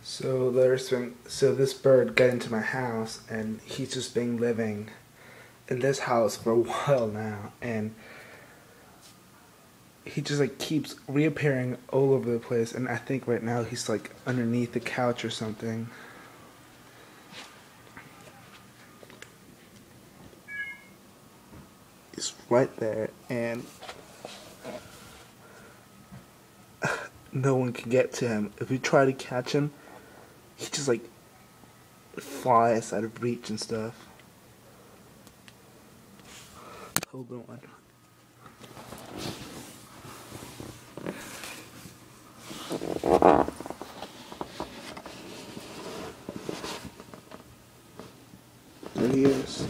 So this bird got into my house, and he's just been living in this house for a while now, and he just like keeps reappearing all over the place, and I think right now he's like underneath the couch or something. He's right there, and no one can get to him. If we try to catch him, he just like flies out of reach and stuff. Hold on. There he is.